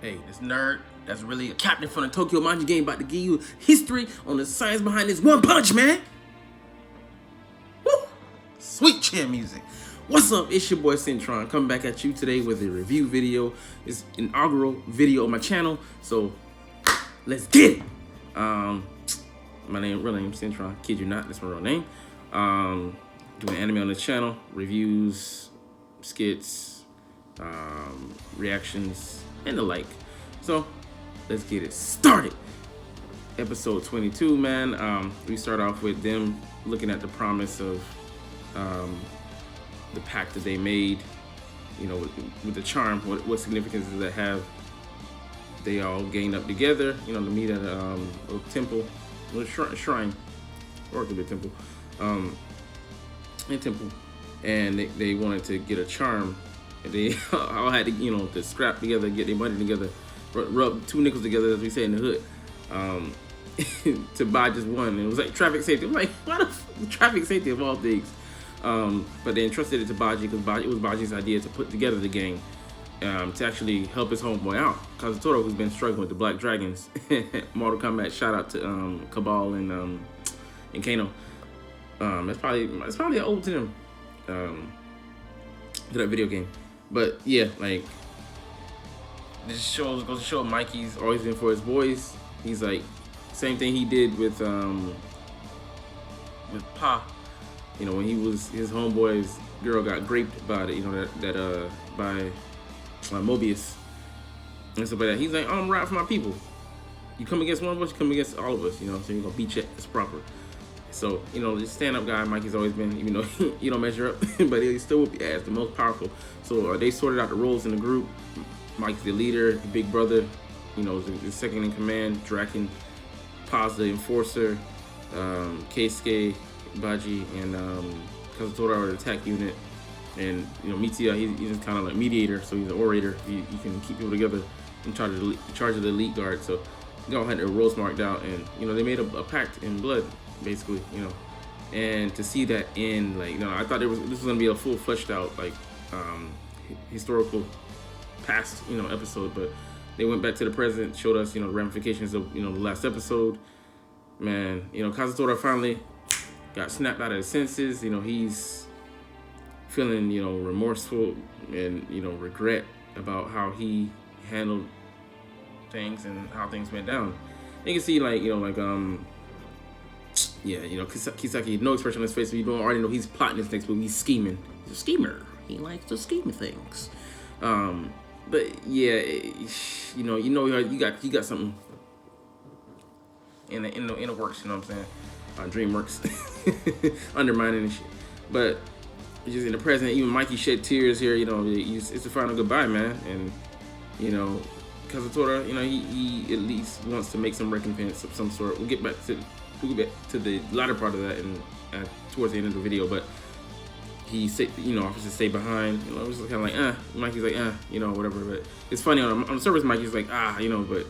Hey, this nerd that's really a captain from the Tokyo Manji game about to give you history on the science behind this one punch, man. Woo! Sweet chair music. What's up? It's your boy Centron coming back at you today with a review video. It's an inaugural video on my channel, so let's get it. My real name is Centron. Kid you not, that's my real name. Doing anime on the channel, reviews, skits, reactions, and the like. So let's get it started. Episode 22, man. We start off with them looking at the promise of the pact that they made, you know, with the charm. What significance does that have? They all gang up together, you know, to meet at a temple, a shrine, or it could be a temple, and they wanted to get a charm. And they all had to, you know, to scrap together, get their money together, rub two nickels together, as we say in the hood, to buy just one. And it was like traffic safety. I'm like, why the traffic safety of all things? But they entrusted it to Baji because it was Baji's idea to put together the gang to actually help his homeboy out, Kazutora, who's been struggling with the Black Dragons. Mortal Kombat, shout out to Cabal and Kano. It's probably old to them, to that video game. But yeah, like, this goes to show Mikey's always been for his boys. He's like, same thing he did with Pa. You know, when his homeboy's girl got raped by it, you know, by Mobius and stuff like that. He's like, I'm right for my people. You come against one of us, you come against all of us, you know, so you're gonna beat you. It's proper. So, you know, this stand-up guy, Mikey's always been, even though he don't measure up, but he still would be as the most powerful. So they sorted out the roles in the group. Mike's the leader, the big brother, you know, the second in command. Draken, Paz the enforcer, Keisuke, Baji, and Kazutora are the attack unit. And, you know, Mitsuya, he's kind of like mediator, so he's an orator. He can keep people together in charge of the elite guard. So they all had their roles marked out, and, you know, they made a pact in blood, basically, you know. And to see that in, like, you know, I thought this was gonna be a full fleshed out, like, historical past, you know, episode, but they went back to the present, showed us, you know, the ramifications of, you know, the last episode. Man, you know, Kazutora finally got snapped out of his senses. You know, he's feeling, you know, remorseful and, you know, regret about how he handled things and how things went down. You can see, like, you know, like, yeah, you know, Kisaki, no expression on his face, so you don't already know he's plotting his next move. He's scheming. He's a schemer. He likes to scheme things. But yeah, you know, you got something in the works. You know what I'm saying? DreamWorks undermining and shit. But just in the present, even Mikey shed tears here. You know, it's the final goodbye, man. And, you know, Kazutora, you know, he at least wants to make some recompense of some sort. We'll get back to the latter part of that and towards the end of the video. But he said, you know, offers to stay behind. You know, it was kind of like, Mikey's like, you know, whatever. But it's funny on the surface, Mikey's like, you know, but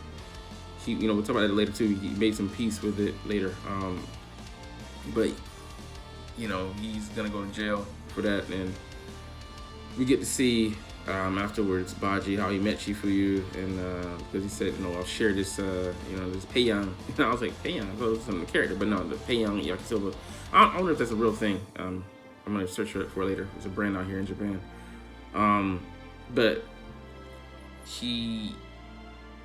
he, you know, we'll talk about it later too. He made some peace with it later. But you know, he's gonna go to jail for that, and we get to see afterwards Baji how he met Chifuyu, and because he said, you know, I'll share this, you know, this Peiyang. I was like, Peiyang, I thought it was some character, but no, the Peiyang Yakisoba. I don't know if that's a real thing. I'm gonna search for it for later. It's a brand out here in Japan. But he,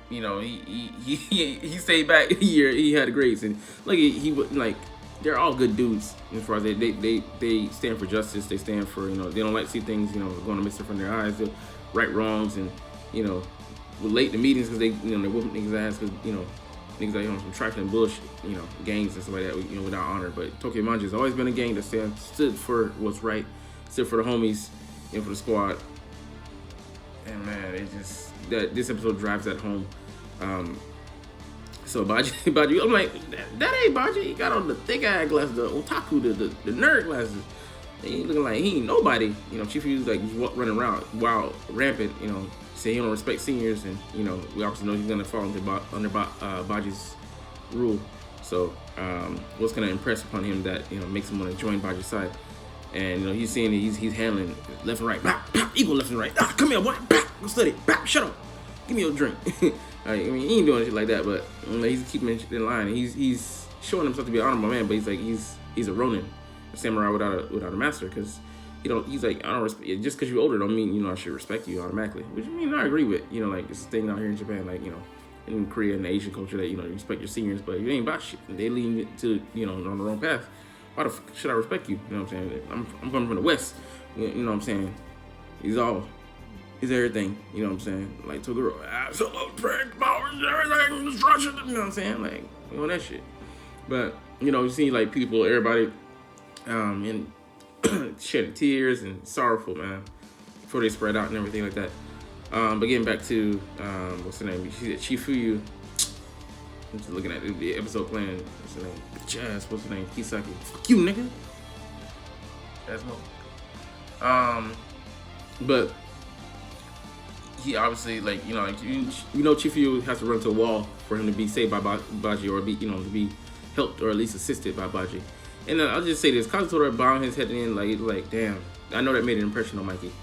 you know, he stayed back a year. He had grades, and like he would, like, they're all good dudes as far as they stand for justice. They stand for, you know, they don't like to see things, you know, going amiss from their eyes. They'll right wrongs and, you know, relate to meetings because they, you know, they whooping niggas' ass because, you know, niggas like, you know, some trifling bullshit, you know, gangs and stuff like that, you know, without honor. But Tokyo Manji has always been a gang that stood for what's right, stood for the homies, you know, for the squad. And man, it just, this episode drives that home. So Baji, I'm like, that ain't Baji. He got on the thick eye glasses, the otaku, the nerd glasses. And he looking like he ain't nobody. You know, Chifuyu's like running around wild, rampant. You know, say he don't respect seniors, and, you know, we obviously know he's gonna fall under Baji's rule. So what's gonna impress upon him that, you know, makes him want to join Baji's side. And, you know, he's seeing he's handling left and right, equal left and right. Come here, boy, go study, shut up. give me your drink. Like, I mean, he ain't doing shit like that, but he's keeping it in line. He's showing himself to be an honorable man, but he's a Ronin, a samurai without a master, because he's like, I don't respect, just because you're older don't mean, I should respect you automatically, which I mean, I agree with, like this thing out here in Japan, like, in Korea and the Asian culture that, you respect your seniors, but you ain't about shit. They lead it to, on the wrong path. Why the fuck should I respect you? You know what I'm saying? I'm coming from the West. You know what I'm saying? He's everything. You know what I'm saying? Like, to a girl, absolute prick, powers, everything, destruction. You know what I'm saying? Like, that shit. But, you see, like, people, everybody, in shedding tears and sorrowful, man, before they spread out and everything like that. But getting back to, what's the name? She said Chifuyu. I'm just looking at the episode playing. What's the name? Jazz. What's the name? Kisaki. Fuck you, nigga. That's more. But he obviously, like, Chifuyu has to run to a wall for him to be saved by Baji, or to be helped or at least assisted by Baji. And I'll just say this: Kazutora bowing his head in, like, damn. I know that made an impression on Mikey.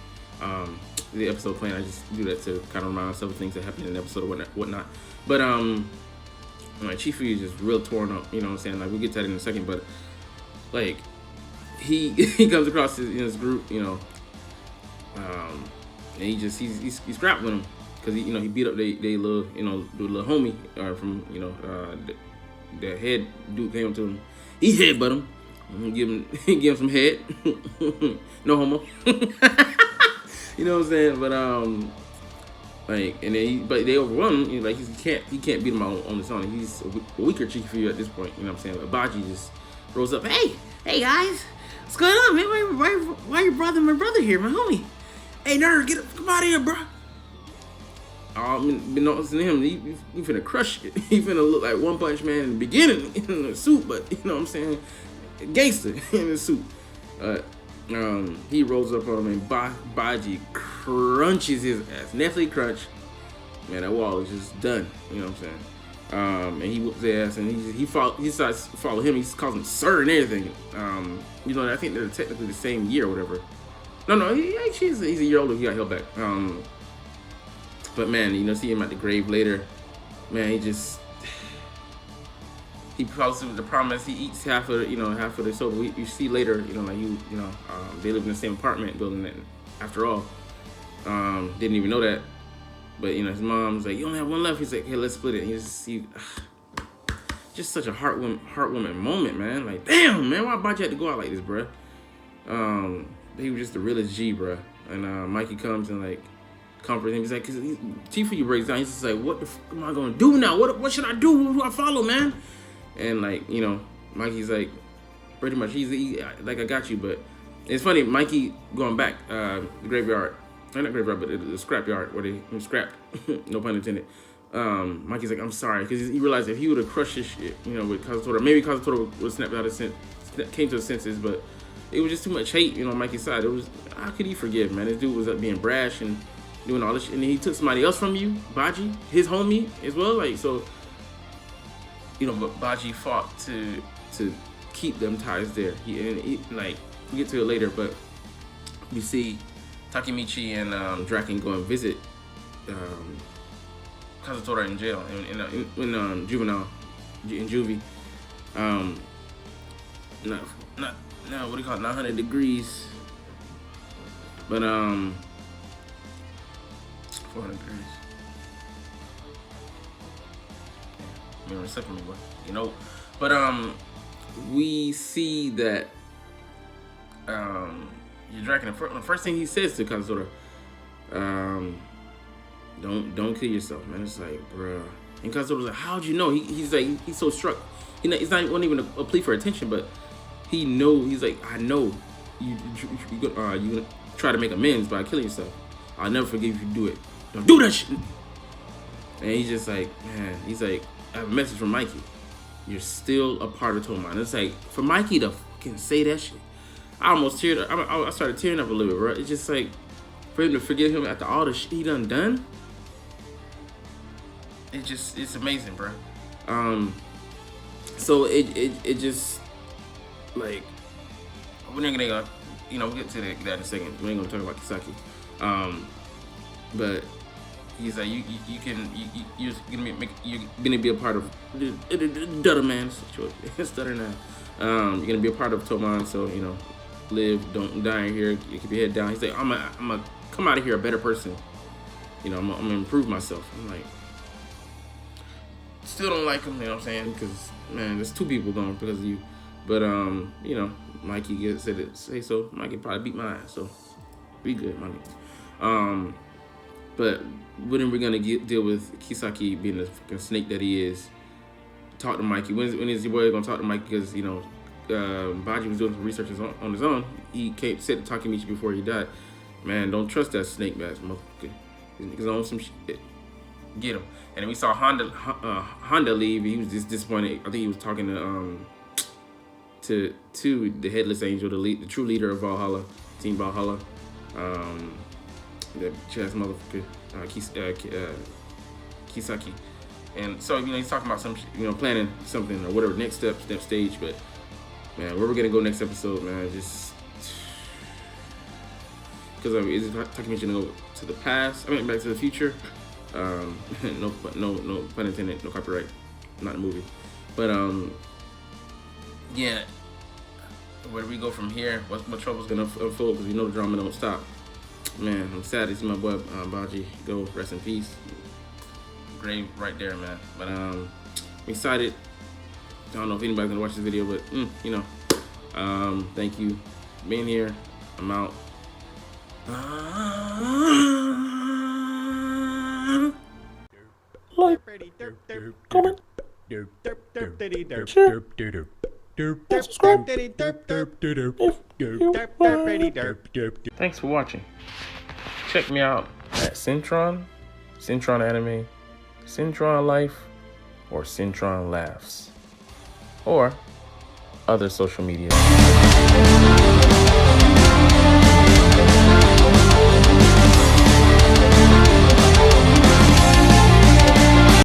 The episode playing, I just do that to kind of remind myself of things that happened in the episode or whatnot. But like, Chifuyu is just real torn up. You know what I'm saying? Like, we'll get to that in a second. But like, he comes across his group, and he's scrapped with him because he beat up they little the little homie from the head dude came to him. He headbutt him. Give him some head. No homo. You know what I'm saying? But like, and then but they overrun him. Like, he can't beat him on his own. He's a weaker Chifuyu at this point. You know what I'm saying? But Baji just rolls up. Hey guys, what's going on, man? Why you brought my brother here, my homie? Hey, nerd, come out of here, bro. Been noticing him. He finna crush it. He finna look like One Punch Man in the beginning in a suit, but you know what I'm saying? Gangster in a suit. He rolls up on him and Baji crunches his ass. Nestle crunch. Man, that wall is just done. You know what I'm saying? And he whoops his ass, and he starts to follow him. He calls him sir and everything. I think they're technically the same year or whatever. No, he's a year older. He got held back. But man, see him at the grave later. Man, he follows through with the promise. He eats half of the soda. You see later, they live in the same apartment building. After all, didn't even know that. But his mom's like, you only have one left. He's like, hey, let's split it. And just such a heartwarming moment, man. Like, damn, man, why Baji had to go out like this, bruh? He was just the realest G, bruh. And Mikey comes and like comforts him. He's like, cause Chifuyu breaks down. He's just like, what the fuck am I gonna do now? What should I do? Who do I follow, man? And like, Mikey's like, pretty much, he's like, I got you. But it's funny, Mikey going back, the graveyard, not graveyard, but the scrapyard where they scrapped, no pun intended. Mikey's like, I'm sorry, because he realized if he would have crushed his shit, with Kazutora, maybe Kazutora would have snapped out of came to his senses, but it was just too much hate, on Mikey's side. It was, how could he forgive, man? This dude was up being brash and doing all this shit, and then he took somebody else from you, Baji, his homie as well, like, so. But Baji fought to keep them ties there. He like, we'll get to it later, but you see Takemichi and Draken go and visit Kazutora in jail in juvenile in juvie. Not what do you call it? 900 degrees, but 400 degrees. Second, but we see that Draken, the first thing he says to Kazutora, don't kill yourself, man. It's like, bruh. And Kazutora's like, how'd you know? He's like, he's so struck. It's not even a plea for attention, but he knows. He's like, I know you gonna try to make amends by killing yourself. I'll never forgive you if you do it. Don't do that shit. And he's just like, man. He's like, I have a message from Mikey. You're still a part of Tomon. It's like, for Mikey to fucking say that shit, I almost teared up. I started tearing up a little bit, bro. It's just like, for him to forgive him after all the shit he done. It's amazing, bro. So it just, like, we're not gonna go, we'll get to that in a second. We ain't gonna talk about Kisaki. But he's like, you're gonna be a part of Stutter man, stutter now. You're gonna be a part of Toman, so you know, live, don't die in here. You keep your head down. He's like, I'm gonna come out of here a better person. You know, I'm gonna improve myself. I'm like, still don't like him. You know what I'm saying? Because man, there's 2 people gone because of you. But you know, Mikey said it. Say so. Mikey probably beat my ass. So be good, Mikey. But when are we gonna deal with Kisaki being the fucking snake that he is? Talk to Mikey. When is your boy gonna talk to Mikey? Because you know, Baji was doing some research on his own. He said to Takemichi before he died. Man, don't trust that snake ass motherfucker. These niggas on some shit. Get him. And then we saw Honda leave. He was just disappointed. I think he was talking to the headless angel, the true leader of Valhalla, Team Valhalla. That chess motherfucker, Kisaki. And so, you know, he's talking about some, you know, planning something or whatever, next step stage. But man, where we're gonna go next episode, man, just because is Takemichi gonna go to the past? I mean, back to the future. No pun intended, no copyright, not a movie. But yeah, where do we go from here? What trouble's gonna unfold? Because we know the drama don't stop. Man, I'm sad to see my boy Baji go. Rest in peace. Grave right there, man. But I'm excited. I don't know if anybody's gonna watch this video, but you know, thank you for being here. I'm out. Like, comment, share, subscribe if you Thanks for watching. Check me out at Centron Anime, Centron Life, or Centron Laughs, or other social media.